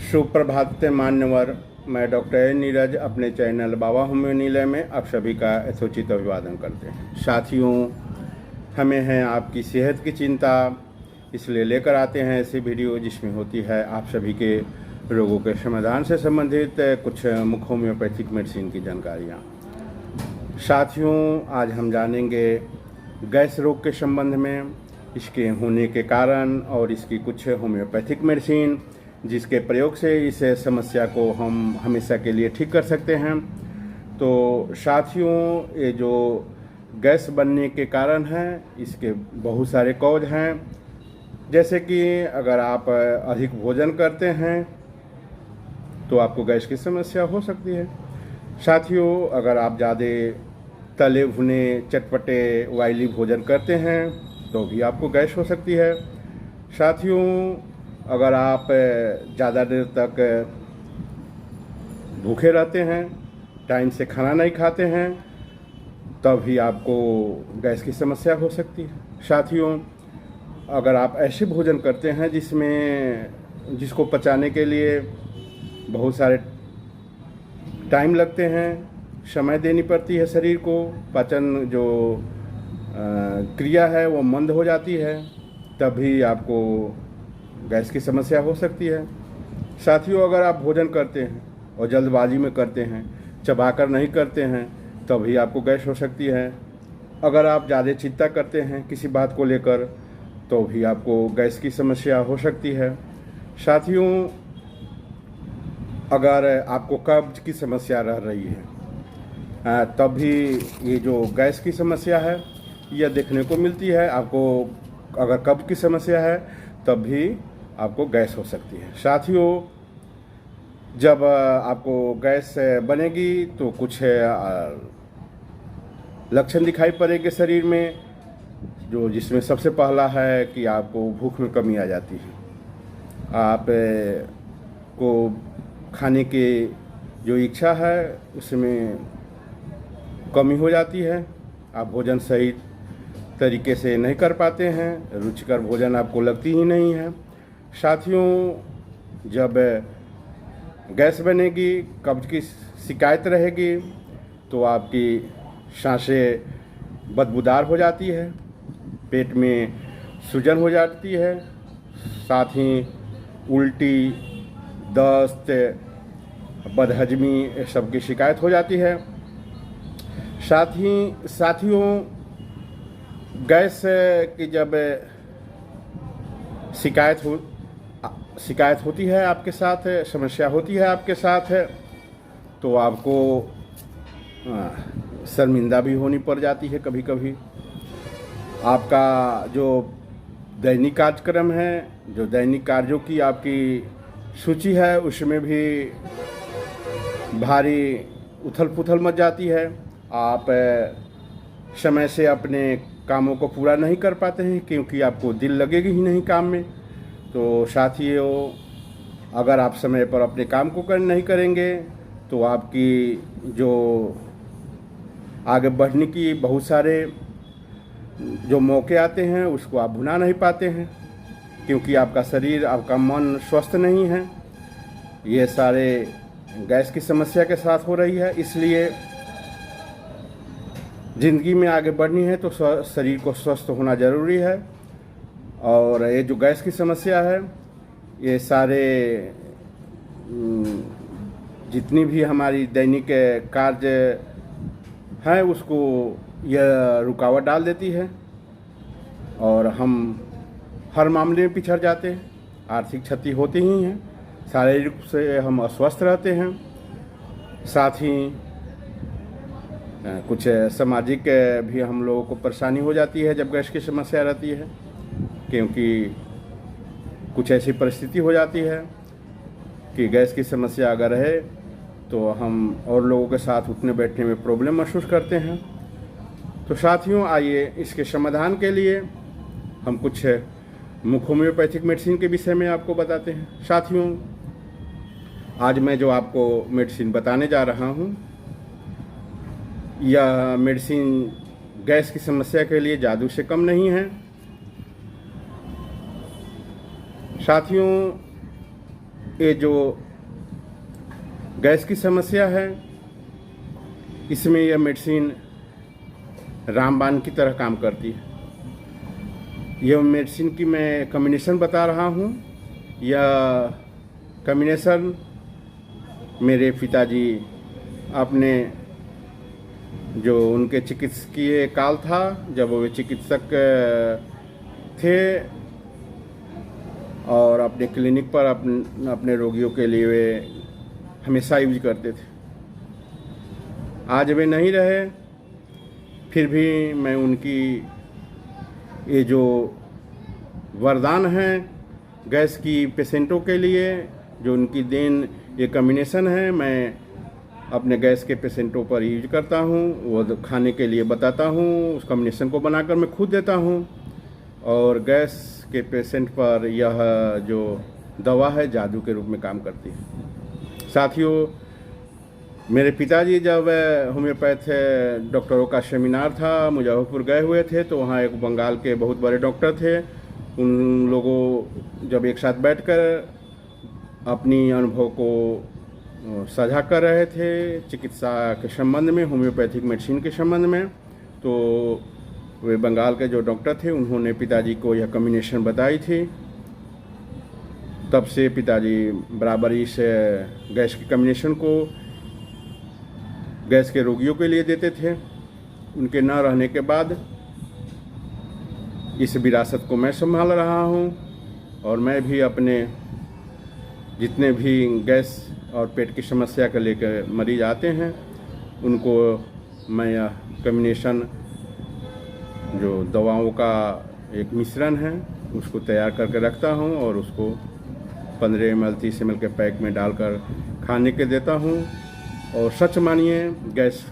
सुप्रभात मान्यवर। मैं डॉक्टर नीरज अपने चैनल बाबा होम्यो निलय में आप सभी का यथोचित अभिवादन करते हैं। साथियों, हमें है आपकी सेहत की चिंता, इसलिए लेकर आते हैं ऐसी वीडियो जिसमें होती है आप सभी के रोगों के समाधान से संबंधित कुछ मुख्य होम्योपैथिक मेडिसिन की जानकारियाँ। साथियों, आज हम जानेंगे गैस रोग के संबंध में, इसके होने के कारण और इसकी कुछ होम्योपैथिक मेडिसिन जिसके प्रयोग से इस समस्या को हम हमेशा के लिए ठीक कर सकते हैं। तो साथियों, ये जो गैस बनने के कारण हैं, इसके बहुत सारे कॉज हैं। जैसे कि अगर आप अधिक भोजन करते हैं तो आपको गैस की समस्या हो सकती है। साथियों, अगर आप ज़्यादा तले भुने चटपटे ऑयली भोजन करते हैं तो भी आपको गैस हो सकती है। साथियों, अगर आप ज़्यादा देर तक भूखे रहते हैं, टाइम से खाना नहीं खाते हैं, तब भी आपको गैस की समस्या हो सकती है। साथियों, अगर आप ऐसे भोजन करते हैं जिसको पचाने के लिए बहुत सारे टाइम लगते हैं, समय देनी पड़ती है शरीर को, पाचन जो क्रिया है वो मंद हो जाती है, तभी आपको गैस की समस्या हो सकती है। साथियों, अगर आप भोजन करते हैं और जल्दबाजी में करते हैं, चबाकर नहीं करते हैं, तभी आपको गैस हो सकती है। अगर आप ज़्यादा चिंता करते हैं किसी बात को लेकर तो भी आपको गैस की समस्या हो सकती है। साथियों, अगर आपको कब्ज की समस्या रह रही है तब भी ये जो गैस की समस्या है यह देखने को मिलती है। आपको अगर कब्ज की समस्या है तब भी आपको गैस हो सकती है। साथियों, जब आपको गैस बनेगी तो कुछ लक्षण दिखाई पड़ेंगे शरीर में, जिसमें सबसे पहला है कि आपको भूख में कमी आ जाती है। आप को खाने की जो इच्छा है उसमें कमी हो जाती है। आप भोजन सही तरीके से नहीं कर पाते हैं, रुचिकर भोजन आपको लगती ही नहीं है। साथियों, जब गैस बनेगी, कब्ज की शिकायत रहेगी तो आपकी सांसें बदबूदार हो जाती है, पेट में सूजन हो जाती है, साथ ही उल्टी, दस्त, बदहजमी सब की शिकायत हो जाती है। साथियों, गैस की जब शिकायत होती है आपके साथ, समस्या होती है आपके साथ, तो आपको शर्मिंदा भी होनी पड़ जाती है। कभी कभी आपका जो दैनिक कार्यक्रम है, जो दैनिक कार्यों की आपकी सूची है, उसमें भी भारी उथल पुथल मच जाती है। आप समय से अपने कामों को पूरा नहीं कर पाते हैं क्योंकि आपको दिल लगेगी ही नहीं काम में। तो साथियों, अगर आप समय पर अपने काम को नहीं करेंगे तो आपकी जो आगे बढ़ने की बहुत सारे जो मौके आते हैं उसको आप भुना नहीं पाते हैं, क्योंकि आपका शरीर, आपका मन स्वस्थ नहीं है। ये सारे गैस की समस्या के साथ हो रही है। इसलिए ज़िंदगी में आगे बढ़नी है तो शरीर को स्वस्थ होना ज़रूरी है। और ये जो गैस की समस्या है, ये सारे जितनी भी हमारी दैनिक कार्य हैं उसको यह रुकावट डाल देती है और हम हर मामले में पिछड़ जाते हैं। आर्थिक क्षति होती ही है, शारीरिक रूप से हम अस्वस्थ रहते हैं, साथ ही कुछ सामाजिक भी हम लोगों को परेशानी हो जाती है जब गैस की समस्या रहती है, क्योंकि कुछ ऐसी परिस्थिति हो जाती है कि गैस की समस्या अगर है तो हम और लोगों के साथ उठने बैठने में प्रॉब्लम महसूस करते हैं। तो साथियों, आइए इसके समाधान के लिए हम कुछ मुख्य होम्योपैथिक मेडिसिन के विषय में आपको बताते हैं। साथियों, आज मैं जो आपको मेडिसिन बताने जा रहा हूँ, यह मेडिसिन गैस की समस्या के लिए जादू से कम नहीं है। साथियों, ये जो गैस की समस्या है, इसमें यह मेडिसिन रामबाण की तरह काम करती है। यह मेडिसिन की मैं कॉम्बिनेशन बता रहा हूँ। यह कॉम्बिनेशन मेरे पिताजी अपने जो उनके चिकित्सकीय काल था, जब वे चिकित्सक थे और अपने क्लिनिक पर अपने रोगियों के लिए वे हमेशा यूज करते थे। आज वे नहीं रहे, फिर भी मैं उनकी ये जो वरदान है गैस की पेशेंटों के लिए, जो उनकी देन ये कॉम्बिनेशन है, मैं अपने गैस के पेशेंटों पर यूज करता हूँ। वो खाने के लिए बताता हूँ, उस कॉम्बिनेशन को बनाकर मैं खुद देता हूँ। और गैस के पेशेंट पर यह जो दवा है जादू के रूप में काम करती है। साथियों, मेरे पिताजी जब होम्योपैथ डॉक्टरों का सेमिनार था, मुजफ्फरपुर गए हुए थे, तो वहाँ एक बंगाल के बहुत बड़े डॉक्टर थे। उन लोगों जब एक साथ बैठकर अपनी अनुभव को साझा कर रहे थे चिकित्सा के संबंध में, होम्योपैथिक मेडिसिन के संबंध में, तो वे बंगाल के जो डॉक्टर थे उन्होंने पिताजी को यह कॉम्बिनेशन बताई थी। तब से पिताजी बराबर इस गैस की कॉम्बिनेशन को गैस के रोगियों के लिए देते थे। उनके न रहने के बाद इस विरासत को मैं संभाल रहा हूँ और मैं भी अपने जितने भी गैस और पेट की समस्या के लेकर मरीज आते हैं उनको मैं यह कॉम्बिनेशन जो दवाओं का एक मिश्रण है उसको तैयार करके रखता हूँ और उसको 15 ml 30 ml के पैक में डालकर खाने के देता हूँ। और सच मानिए गैस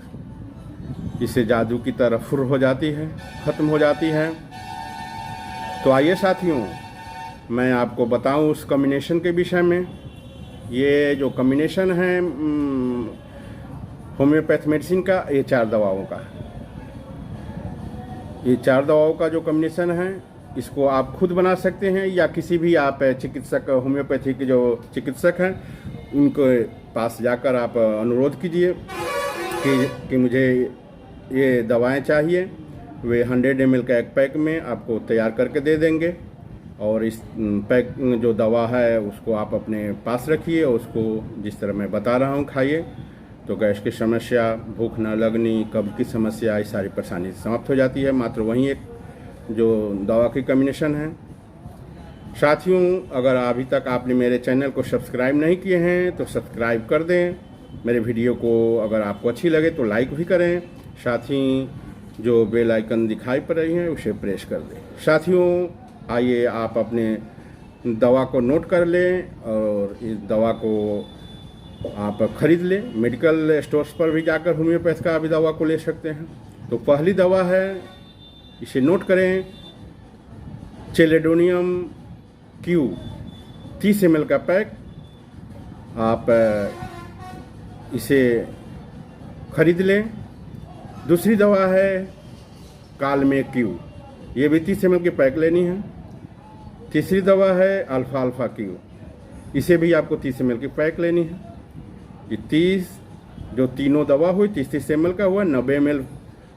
इससे जादू की तरह फुर हो जाती है, ख़त्म हो जाती है। तो आइए साथियों, मैं आपको बताऊं उस कॉम्बिनेशन के विषय में। ये जो कॉम्बिनेशन है होम्योपैथ मेडिसिन का, ये 4 दवाओं का, ये 4 दवाओं का जो कॉम्बिनेशन है, इसको आप खुद बना सकते हैं या किसी भी आप चिकित्सक, होम्योपैथी के जो चिकित्सक हैं उनके पास जाकर आप अनुरोध कीजिए कि मुझे ये दवाएं चाहिए। वे 100 ml का एक पैक में आपको तैयार करके दे देंगे। और इस पैक जो दवा है उसको आप अपने पास रखिए और उसको जिस तरह मैं बता रहा हूँ खाइए, तो गैस की समस्या, भूख न लगनी, कब्ज की समस्या, ये सारी परेशानी समाप्त हो जाती है। मात्र वहीं एक जो दवा की कॉम्बिनेशन है। साथियों, अगर अभी तक आपने मेरे चैनल को सब्सक्राइब नहीं किए हैं तो सब्सक्राइब कर दें। मेरे वीडियो को अगर आपको अच्छी लगे तो लाइक भी करें। साथ ही जो बेल आइकन दिखाई पड़ रही है उसे प्रेस कर दें। साथियों, आइए आप अपने दवा को नोट कर लें और इस दवा को आप खरीद लें। मेडिकल स्टोर्स पर भी जाकर होम्योपैथ का भी दवा को ले सकते हैं। तो पहली दवा है, इसे नोट करें, चेलेडोनियम क्यू 30 ml का पैक। आप इसे खरीद लें। दूसरी दवा है कालमे क्यू, ये भी 30 ml के पैक लेनी है। तीसरी दवा है अल्फा क्यू, इसे भी आपको 30 ml की पैक लेनी है। ये 30 जो तीनों दवा हुई 30 ml का हुआ, 90 ml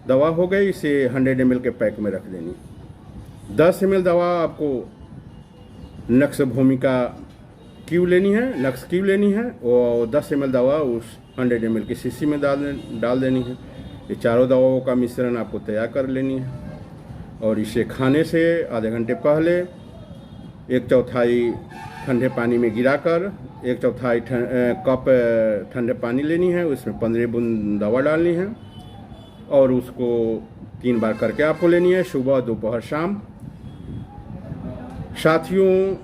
दवा हो गई, इसे 100 ml के पैक में रख देनी है। 10 ml दवा आपको नक्स भूमिका क्यू लेनी है, नक्स क्यू लेनी है, और 10 ml दवा उस 100 ml की शीशी में डाल देनी है। ये चारों दवाओं का मिश्रण आपको तैयार कर लेनी है और इसे खाने से आधे घंटे पहले 1/4 ठंडे पानी में गिराकर 1/4 कप ठंडे पानी लेनी है, उसमें 15 बूंद दवा डालनी है और उसको 3 बार करके आपको लेनी है, सुबह, दोपहर, शाम। साथियों,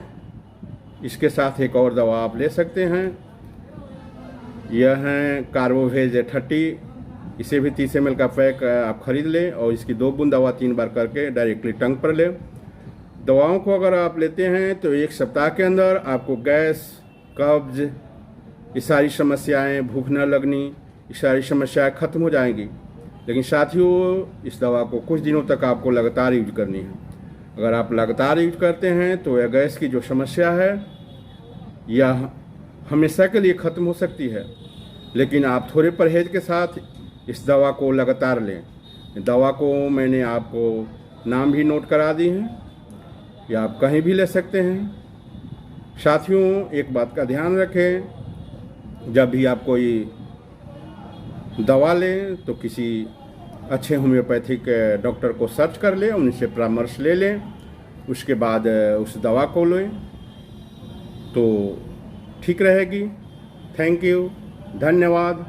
इसके साथ एक और दवा आप ले सकते हैं, यह है कार्बोवेज 30। इसे भी 30 ml का पैक आप खरीद लें और इसकी 2 बूंद दवा 3 बार करके डायरेक्टली टंग पर लें। दवाओं को अगर आप लेते हैं तो 1 सप्ताह के अंदर आपको गैस, कब्ज, ये सारी समस्याएं, भूख न लगनी, ये सारी समस्याएं खत्म हो जाएंगी। लेकिन साथियों, इस दवा को कुछ दिनों तक आपको लगातार यूज करनी है। अगर आप लगातार यूज करते हैं तो यह गैस की जो समस्या है यह हमेशा के लिए ख़त्म हो सकती है, लेकिन आप थोड़े परहेज के साथ इस दवा को लगातार लें। दवा को मैंने आपको नाम भी नोट करा दी हैं, या आप कहीं भी ले सकते हैं। साथियों, एक बात का ध्यान रखें, जब भी आप कोई दवा लें तो किसी अच्छे होम्योपैथिक डॉक्टर को सर्च कर लें, उनसे परामर्श ले लें, उसके बाद उस दवा को लें तो ठीक रहेगी। थैंक यू, धन्यवाद।